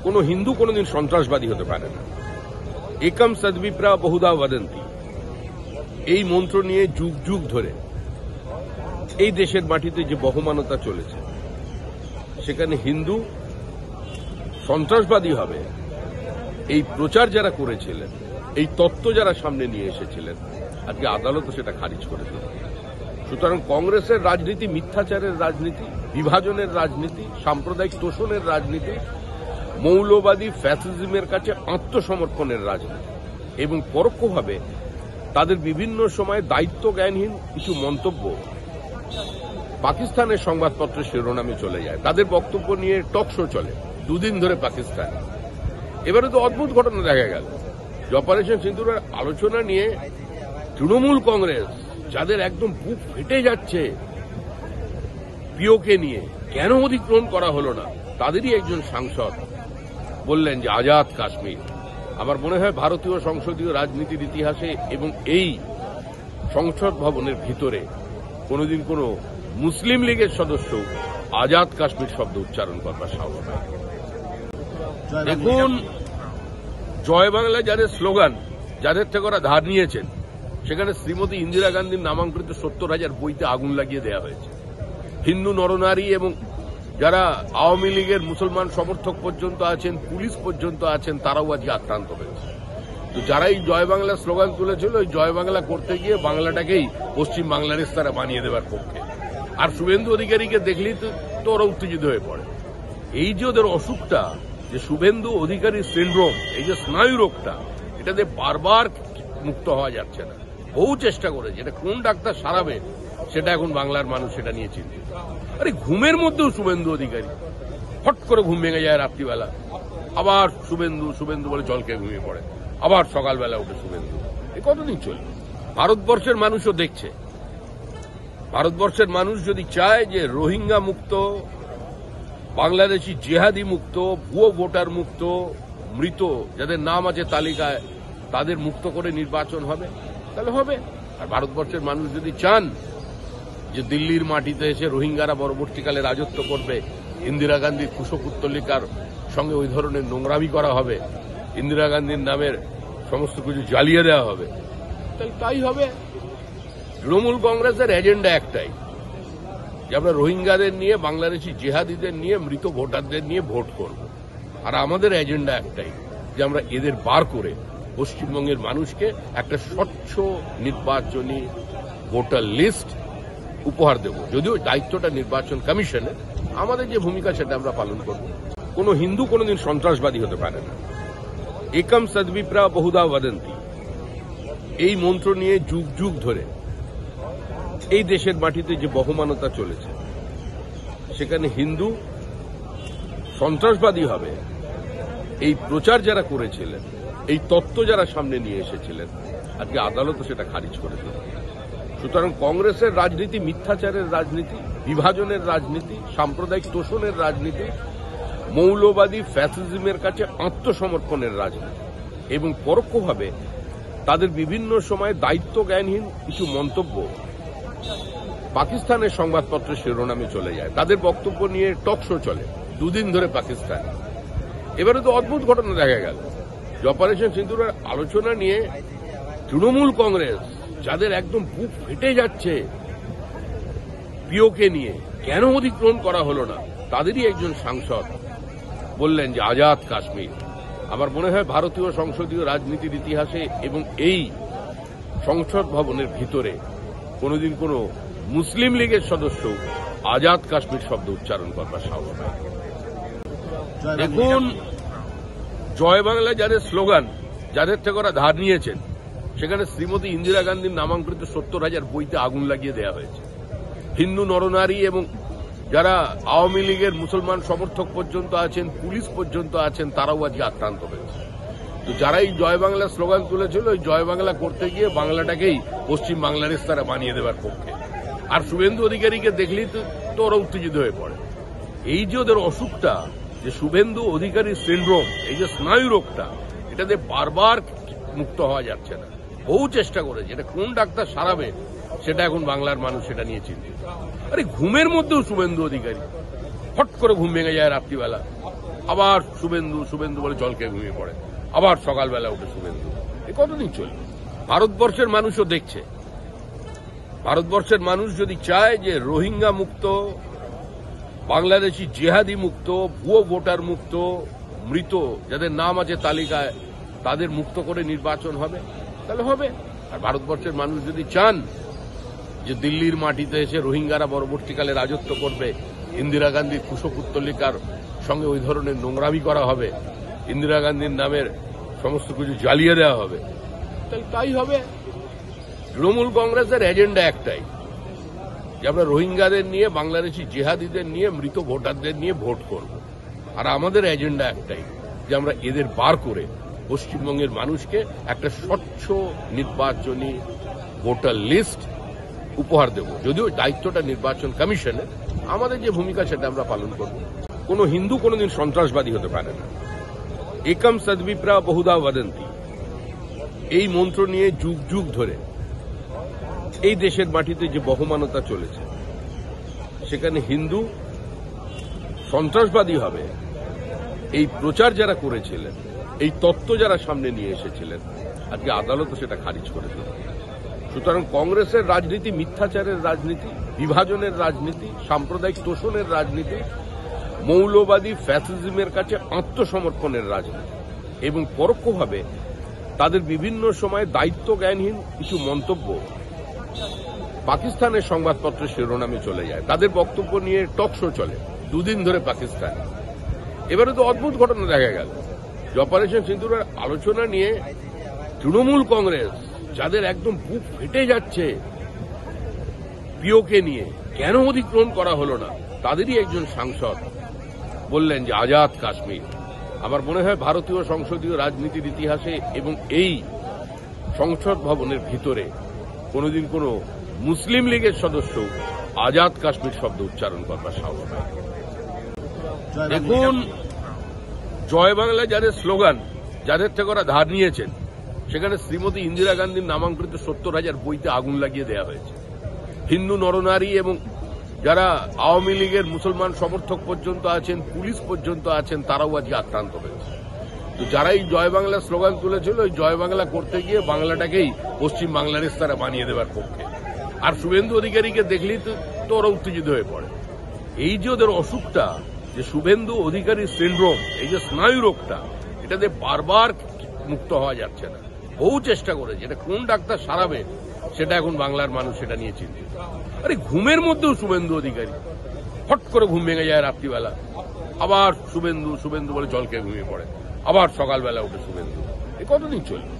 কোনো হিন্দু কোনোদিন সন্ত্রাসবাদী হতে পারে না। একম সদ্বিপ্রা বহুধা বদন্তি, এই মন্ত্র নিয়ে যুগ যুগ ধরে এই দেশের মাটিতে যে বহমানতা চলেছে, সেখানে হিন্দু সন্ত্রাসবাদী হবে এই প্রচার যারা করেছিলেন, এই তত্ত্ব যারা সামনে নিয়ে এসেছিলেন, আজকে আদালতও সেটা খারিজ করে দিল। সুতরাং কংগ্রেসের রাজনীতি মিথ্যাচারের রাজনীতি, বিভাজনের রাজনীতি, সাম্প্রদায়িক তোষণের রাজনীতি, মৌলবাদী ফ্যাসিজমের কাছে আত্মসমর্পণের রাজনীতি এবং পরোক্ষভাবে তাদের বিভিন্ন সময় দায়িত্ব জ্ঞানহীন কিছু মন্তব্য পাকিস্তানের সংবাদপত্রের শিরোনামে চলে যায়। তাদের বক্তব্য নিয়ে টক শো চলে দুদিন ধরে পাকিস্তান। এবারে তো অদ্ভুত ঘটনা দেখা গেল যে অপারেশন সিঁদুরের আলোচনা নিয়ে তৃণমূল কংগ্রেস, যাদের একদম বুক ফেটে যাচ্ছে পিওকে নিয়ে, কেন অধিগ্রহণ করা হলো না, তাদেরই একজন সাংসদ বললেন যে আজাদ কাশ্মীর। আমার মনে হয় ভারতীয় সংসদীয় রাজনীতির ইতিহাসে এবং এই সংসদ ভবনের ভিতরে কোনোদিন কোনো মুসলিম লীগের সদস্য আজাদ কাশ্মীর শব্দ উচ্চারণ করবার সাহস হয়। দেখুন, জয় বাংলা যাদের স্লোগান, যাদের থেকে ওরা ধার নিয়েছেন, সেখানে শ্রীমতী ইন্দিরা গান্ধীর নামাঙ্কিত 70,000 বইতে আগুন লাগিয়ে দেওয়া হয়েছে। হিন্দু নরনারী এবং যারা আওয়ামী লীগের মুসলমান সমর্থক পর্যন্ত আছেন, পুলিশ পর্যন্ত আছেন, তারাও আজকে আক্রান্ত হয়েছে। তো যারা এই জয় বাংলা স্লোগান তুলেছিল, ওই জয় বাংলা করতে গিয়ে বাংলাটাকেই পশ্চিম বাংলাদেশ তারা বানিয়ে দেওয়ার পক্ষে। আর শুভেন্দু অধিকারীকে দেখলেই তো ওরা উত্তেজিত হয়ে পড়ে। এই যে ওদের অসুখটা, যে শুভেন্দু অধিকারী সিন্ড্রোম, এই যে স্নায়ু রোগটা, এটাতে বারবার মুক্ত হওয়া যাচ্ছে না। বহু চেষ্টা করেছে, এটা কোন ডাক্তার সারাবে সেটা এখন বাংলার মানুষ সেটা নিয়ে চিন্তিত। আরে ঘুমের মধ্যেও শুভেন্দু অধিকারী, হট করে ঘুম ভেঙে যায় রাত্রিবেলা, আবার শুভেন্দু শুভেন্দু বলে জলকে ঘুমিয়ে পড়ে, আবার সকালবেলা উঠে শুভেন্দু। এ কতদিন চলবে? ভারতবর্ষের মানুষও দেখছে। ভারতবর্ষের মানুষ যদি চায় যে রোহিঙ্গা মুক্ত, বাংলাদেশি জেহাদি মুক্ত, ভুয়ো ভোটার মুক্ত, মৃত যাদের নাম আছে তালিকায় তাদের মুক্ত করে নির্বাচন হবে, তাহলে হবে। আর ভারতবর্ষের মানুষ যদি চান যে দিল্লির মাটিতে এসে রোহিঙ্গারা পরবর্তীকালে রাজত্ব করবে, ইন্দিরা গান্ধীর কুশপুত্তলিকার সঙ্গে ওই ধরনের নোংরামি করা হবে, ইন্দিরা গান্ধীর নামের সমস্ত কিছু জ্বালিয়ে দেওয়া হবে, তাই তাই হবে। তৃণমূল কংগ্রেসের এজেন্ডা একটাই, যে আমরা রোহিঙ্গাদের নিয়ে, বাংলাদেশি জেহাদিদের নিয়ে, মৃত ভোটারদের নিয়ে ভোট করব। আর আমাদের এজেন্ডা একটাই, যে আমরা এদের বার করে পশ্চিমবঙ্গের মানুষকে একটা স্বচ্ছ নির্বাচনী ভোটার লিস্ট উপহার দেব। যদিও দায়িত্বটা নির্বাচন কমিশনের, আমাদের যে ভূমিকা সেটা আমরা পালন করব। কোনো হিন্দু কোনোদিন সন্ত্রাসবাদী হতে পারে না। একম সদ্বিপ্রা বহুধা বদন্তি, এই মন্ত্র নিয়ে যুগ যুগ ধরে এই দেশের মাটিতে যে বহমানতা চলেছে, সেখানে হিন্দু সন্ত্রাসবাদী হবে এই প্রচার যারা করেছিলেন, এই তত্ত্ব যারা সামনে নিয়ে এসেছিলেন, আজকে আদালতও সেটা খারিজ করে দিল। সুতরাং কংগ্রেসের রাজনীতি মিথ্যাচারের রাজনীতি, বিভাজনের রাজনীতি, সাম্প্রদায়িক তোষণের রাজনীতি, মৌলবাদী ফ্যাসিজমের কাছে আত্মসমর্পণের রাজনীতি এবং পরোক্ষভাবে তাদের বিভিন্ন সময় দায়িত্ব জ্ঞানহীন কিছু মন্তব্য পাকিস্তানের সংবাদপত্রের শিরোনামে চলে যায়। তাদের বক্তব্য নিয়ে টক শো চলে দুদিন ধরে পাকিস্তান। এবারে তো অদ্ভুত ঘটনা দেখা গেল যে অপারেশন সিঁদুরের আলোচনা নিয়ে তৃণমূল কংগ্রেস, যাদের একদম বুক ফেটে যাচ্ছে পিওকে নিয়ে, কেন অধিগ্রহণ করা হলো না, তাদেরই একজন সাংসদ বললেন যে আজাদ কাশ্মীর। আমার মনে হয় ভারতীয় সংসদীয় রাজনীতির ইতিহাসে এবং এই সংসদ ভবনের ভিতরে কোনোদিন কোনো মুসলিম লীগের সদস্য আজাদ কাশ্মীর শব্দ উচ্চারণ করবার সাহস হয়। দেখুন, জয় বাংলা যাদের স্লোগান, যাদের থেকে ওরা ধার নিয়েছেন, সেখানে শ্রীমতী ইন্দিরা গান্ধীর নামাঙ্কিত 70,000 বইতে আগুন লাগিয়ে দেওয়া হয়েছে। হিন্দু নরনারী এবং যারা আওয়ামী লীগের মুসলমান সমর্থক পর্যন্ত আছেন, পুলিশ পর্যন্ত আছেন, তারাও আজকে আক্রান্ত হয়েছে। তো যারা এই জয় বাংলা স্লোগান তুলেছিল, ওই জয় বাংলা করতে গিয়ে বাংলাটাকেই পশ্চিম বাংলাদেশ তারা বানিয়ে দেওয়ার পক্ষে। আর শুভেন্দু অধিকারীকে দেখলেই তো ওরা উত্তেজিত হয়ে পড়ে। এই যে ওদের অসুখটা, যে শুভেন্দু অধিকারী সিন্ড্রোম, এই যে স্নায়ু রোগটা, এটাতে বারবার মুক্ত হওয়া যাচ্ছে না। বহু চেষ্টা করেছে, এটা কোন ডাক্তার সারাবে সেটা এখন বাংলার মানুষ সেটা নিয়ে চিন্তিত। আরে ঘুমের মধ্যেও শুভেন্দু অধিকারী, হট করে ঘুম ভেঙে যায় রাত্রিবেলা, আবার শুভেন্দু শুভেন্দু বলে জল খেয়ে ঘুমিয়ে পড়ে, আবার সকালবেলা উঠে শুভেন্দু। এ কতদিন চলবে? ভারতবর্ষের মানুষও দেখছে। ভারতবর্ষের মানুষ যদি চায় যে রোহিঙ্গা মুক্ত, বাংলাদেশি জেহাদি মুক্ত, ভুয়ো ভোটার মুক্ত, মৃত যাদের নাম আছে তালিকায় তাদের মুক্ত করে নির্বাচন হবে, তাহলে হবে। আর ভারতবর্ষের মানুষ যদি চান যে দিল্লির মাটিতে এসে রোহিঙ্গারা পরবর্তীকালে রাজত্ব করবে, ইন্দিরা গান্ধীর কুশপুত্তলিকার সঙ্গে ওই ধরনের নোংরামি করা হবে, ইন্দিরা গান্ধীর নামের সমস্ত কিছু জ্বালিয়ে দেওয়া হবে, তাহলে তাই হবে। তৃণমূল কংগ্রেসের এজেন্ডা একটাই, যে আমরা রোহিঙ্গাদের নিয়ে, বাংলাদেশি জেহাদিদের নিয়ে, মৃত ভোটারদের নিয়ে ভোট করব। আর আমাদের এজেন্ডা একটাই, যে আমরা এদের বার করে পশ্চিমবঙ্গের মানুষকে একটা স্বচ্ছ নির্বাচনী ভোটার লিস্ট উপহার দেব। যদিও দায়িত্বটা নির্বাচন কমিশনের, আমাদের যে ভূমিকা সেটা আমরা পালন করব। কোন হিন্দু কোনদিন সন্ত্রাসবাদী হতে পারে না। একম সদ্বিপ্রা বহুধা বদন্তি, এই মন্ত্র নিয়ে যুগ যুগ ধরে এই দেশের মাটিতে যে বহমানতা চলেছে, সেখানে হিন্দু সন্ত্রাসবাদী হবে এই প্রচার যারা করেছিলেন, এই তত্ত্ব যারা সামনে নিয়ে এসেছিলেন, আজকে আদালত সেটা খারিজ করে দিল। সুতরাং কংগ্রেসের রাজনীতি মিথ্যাচারের রাজনীতি, বিভাজনের রাজনীতি, সাম্প্রদায়িক তোষণের রাজনীতি, মৌলবাদী ফ্যাসিজমের কাছে আত্মসমর্পণের রাজনীতি, এবং পরোক্ষভাবে তাদের বিভিন্ন সময় দায়িত্ব জ্ঞানহীন কিছু মন্তব্য পাকিস্তানের সংবাদপত্রের শিরোনামে চলে যায়। তাদের বক্তব্য নিয়ে টক শো চলে দুদিন ধরে পাকিস্তান। এবারে তো অদ্ভুত ঘটনা দেখা গেল যে অপারেশন সিঁদুরের আলোচনা নিয়ে তৃণমূল কংগ্রেস, যাদের একদম বুক ফেটে যাচ্ছে পিওকে নিয়ে, কেন অধিগ্রহণ করা হলো না, তাদেরই একজন সাংসদ বললেন যে আজাদ কাশ্মীর। আমার মনে হয় ভারতীয় সংসদীয় রাজনীতির ইতিহাসে এবং এই সংসদ ভবনের ভিতরে কোনোদিন কোন মুসলিম লীগের সদস্য আজাদ কাশ্মীর শব্দ উচ্চারণ করবার সাহস পায়। দেখুন, জয় বাংলা যাদের স্লোগান, যাদের থেকে ওরা ধার নিয়েছেন, সেখানে শ্রীমতী ইন্দিরা গান্ধীর নামাঙ্কিত 70,000 বইতে আগুন লাগিয়ে দেওয়া হয়েছে। হিন্দু নরনারী এবং যারা আওয়ামী লীগের মুসলমান সমর্থক পর্যন্ত আছেন, পুলিশ পর্যন্ত আছেন, তারাও আজকে আক্রান্ত হয়েছে। তো যারা এই জয় বাংলা স্লোগান তুলেছিল, ওই জয় বাংলা করতে গিয়ে বাংলাটাকেই পশ্চিম বাংলাদেশ তারা বানিয়ে দেওয়ার পক্ষে। আর শুভেন্দু অধিকারীকে দেখলেই তো ওরা উত্তেজিত হয়ে পড়ে। এই যে ওদের অসুখটা, যে শুভেন্দু অধিকারী সিন্ড্রোম, এই যে স্নায়ু রোগটা, এটাতে বারবার মুক্ত হওয়া যাচ্ছে না। বহু চেষ্টা করেছে, এটা কোন ডাক্তার সারাবে সেটা এখন বাংলার মানুষ সেটা নিয়ে চিন্তিত। আরে ঘুমের মধ্যেও শুভেন্দু অধিকারী, হট করে ঘুম ভেঙে যায় রাত্রিবেলা, আবার শুভেন্দু শুভেন্দু বলে জল খেয়ে ঘুমিয়ে পড়ে, আবার সকালবেলা উঠে শুভেন্দু। এ কতদিন চলবে?